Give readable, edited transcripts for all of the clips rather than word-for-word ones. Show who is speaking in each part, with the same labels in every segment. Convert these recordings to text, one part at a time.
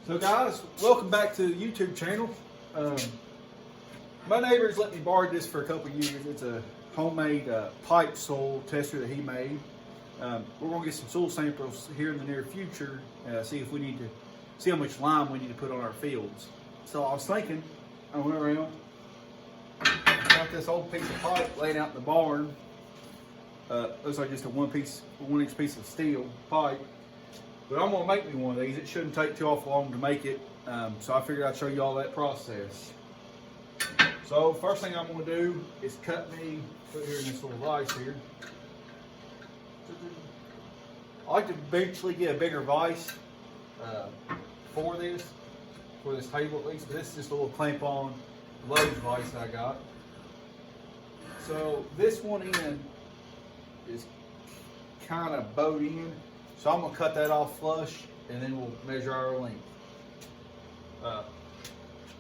Speaker 1: So guys, welcome back to the YouTube channel. My neighbor's let me borrow this for a couple of years. It's a homemade pipe soil tester that he made. We're gonna get some soil samples here in the near future, see if we need to, see how much lime we need to put on our fields. So I was thinking, I went around, got this old piece of pipe laying out in the barn. Looks like just a 1-inch piece of steel pipe. But I'm gonna make me one of these. It shouldn't take too awful long to make it. So I figured I'd show you all that process. So first thing I'm gonna do is put here in this little vise here. I like to eventually get a bigger vise for this table at least. But this is just a little clamp on Lowe's vise that I got. So this one end is kind of bowed in. So I'm gonna cut that off flush and then we'll measure our length.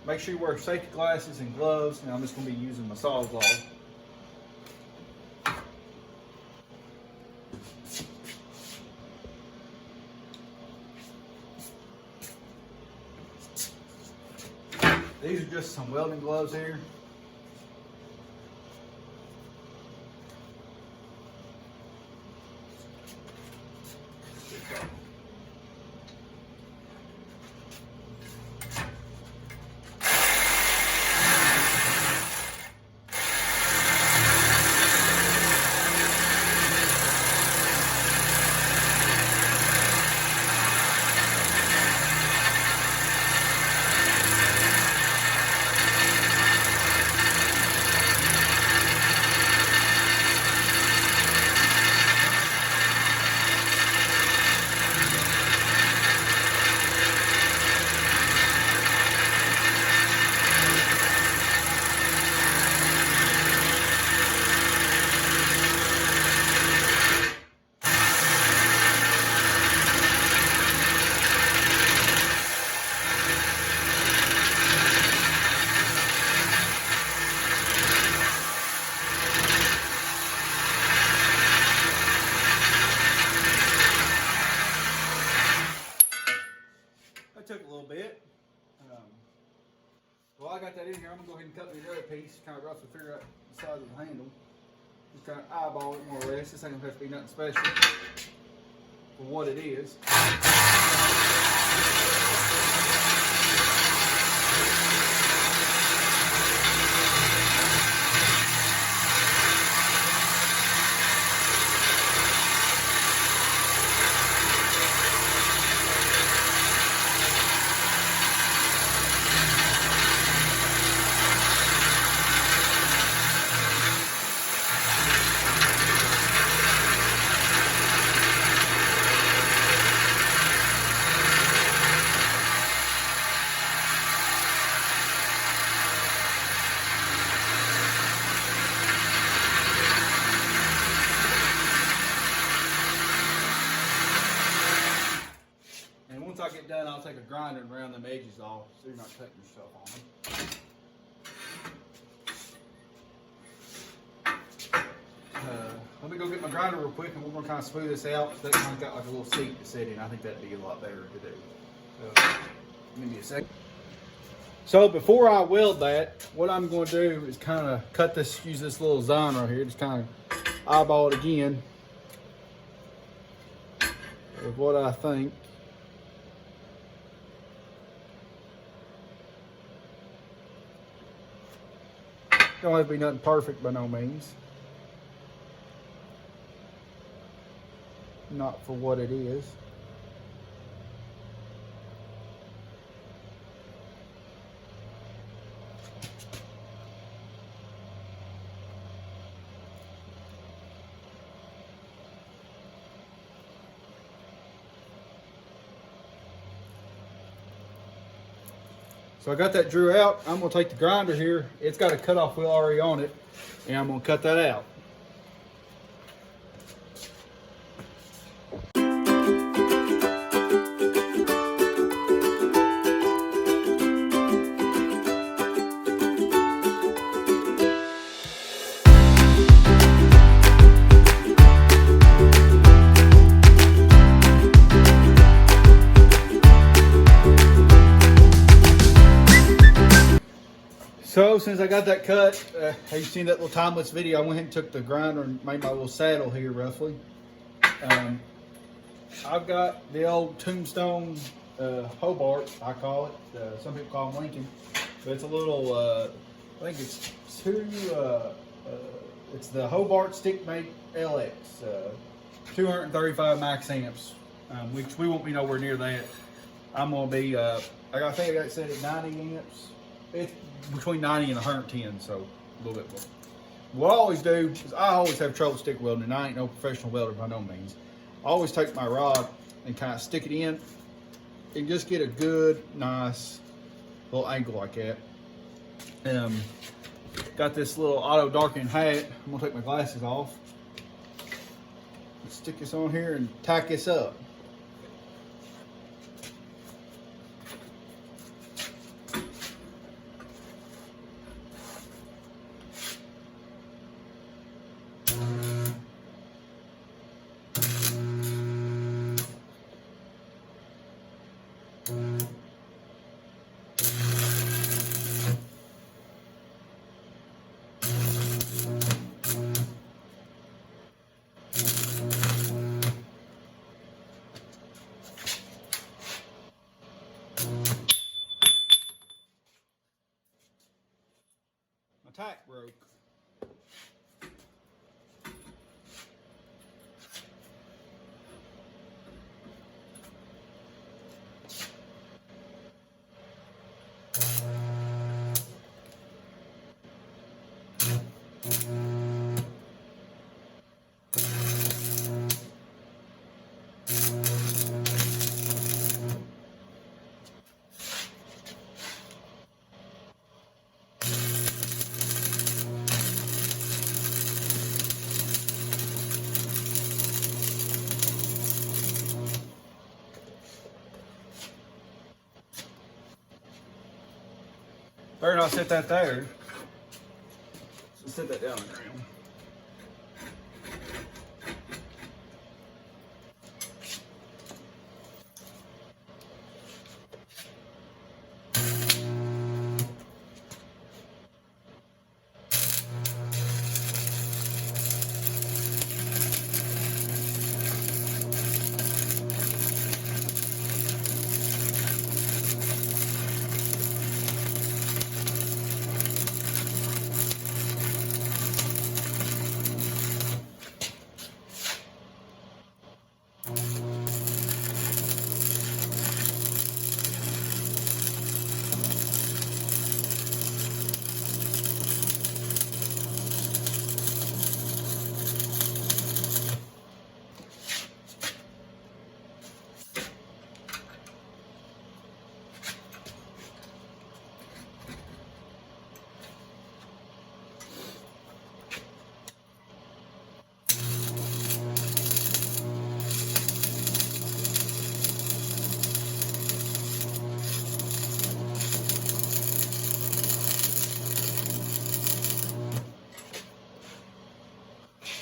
Speaker 1: Make sure you wear safety glasses and gloves, and I'm just gonna be using my saw glove. These are just some welding gloves here. Took a little bit. Well, I got that in here. I'm gonna go ahead and cut the other piece, kind of roughly figure out the size of the handle. Just kind of eyeball it more or less. This ain't gonna have to be nothing special for what it is. Once I get done, I'll take a grinder and round them edges off so you're not cutting yourself on them. Let me go get my grinder real quick and we're going to kind of smooth this out. That kind of got like a little seat to sit in. I think that'd be a lot better to do. Give me a second. So before I weld that, what I'm going to do is kind of cut this, use this little zine right here, just kind of eyeball it again with what I think. Don't have to be nothing perfect by no means. Not for what it is. So I got that drew out. I'm gonna take the grinder here. It's got a cutoff wheel already on it, and I'm gonna cut that out. So since I got that cut, have you seen that little timeless video? I went ahead and took the grinder and made my little saddle here roughly. I've got the old Tombstone Hobart, I call it. Some people call them Lincoln, but it's a little. I think it's it's the Hobart Stickmate LX, 235 max amps, which we won't be nowhere near that. I'm gonna be. I think I got it set at 90 amps. It's between 90 and 110, so a little bit more. What I always do is I always have trouble stick welding, and I ain't no professional welder by no means. I always take my rod and kind of stick it in and just get a good, nice little angle like that. Got this little auto darkening hat. I'm gonna take my glasses off. Stick this on here and tack this up. My tack broke. Better not set that there. So set that down on the ground.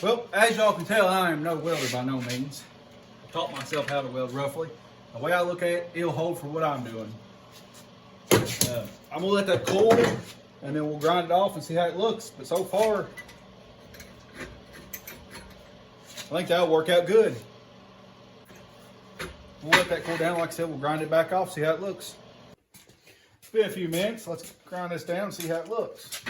Speaker 1: Well, as y'all can tell, I am no welder by no means. I taught myself how to weld roughly. The way I look at it, it'll hold for what I'm doing. I'm gonna let that cool, and then we'll grind it off and see how it looks. But so far, I think that'll work out good. We'll let that cool down. Like I said, we'll grind it back off, see how it looks. It's been a few minutes. Let's grind this down and see how it looks.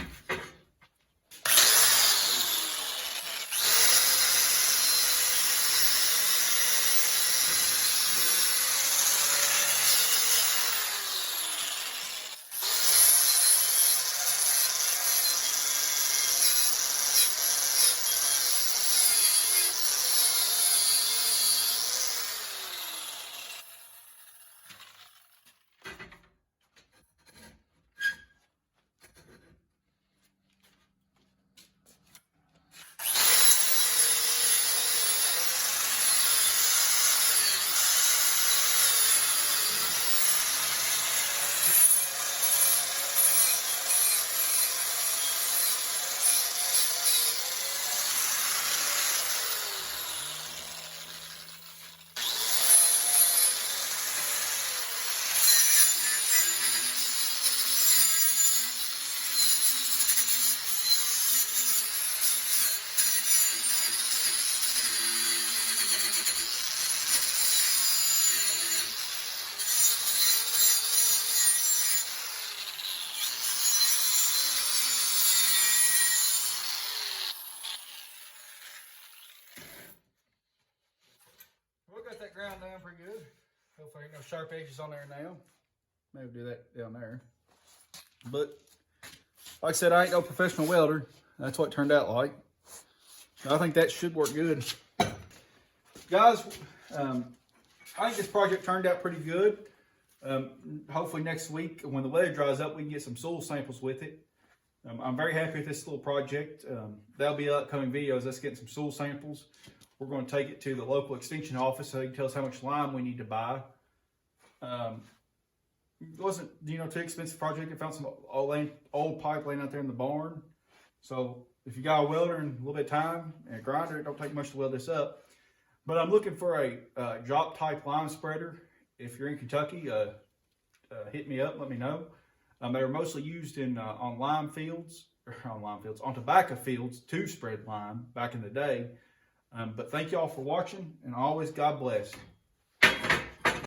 Speaker 1: Hopefully ain't no sharp edges on there now. Maybe do that down there. But like I said, I ain't no professional welder. That's what it turned out like. I think that should work good. Guys, I think this project turned out pretty good. Hopefully next week, when the weather dries up, we can get some soil samples with it. I'm very happy with this little project. That'll be upcoming videos. Let's get some soil samples. We're going to take it to the local extension office so they can tell us how much lime we need to buy. It wasn't, too expensive project. I found some old pipe laying out there in the barn. So if you got a welder and a little bit of time and a grinder, it don't take much to weld this up. But I'm looking for a drop type lime spreader. If you're in Kentucky, hit me up, let me know. They were mostly used in on tobacco fields to spread lime back in the day. But thank y'all for watching, and always God bless.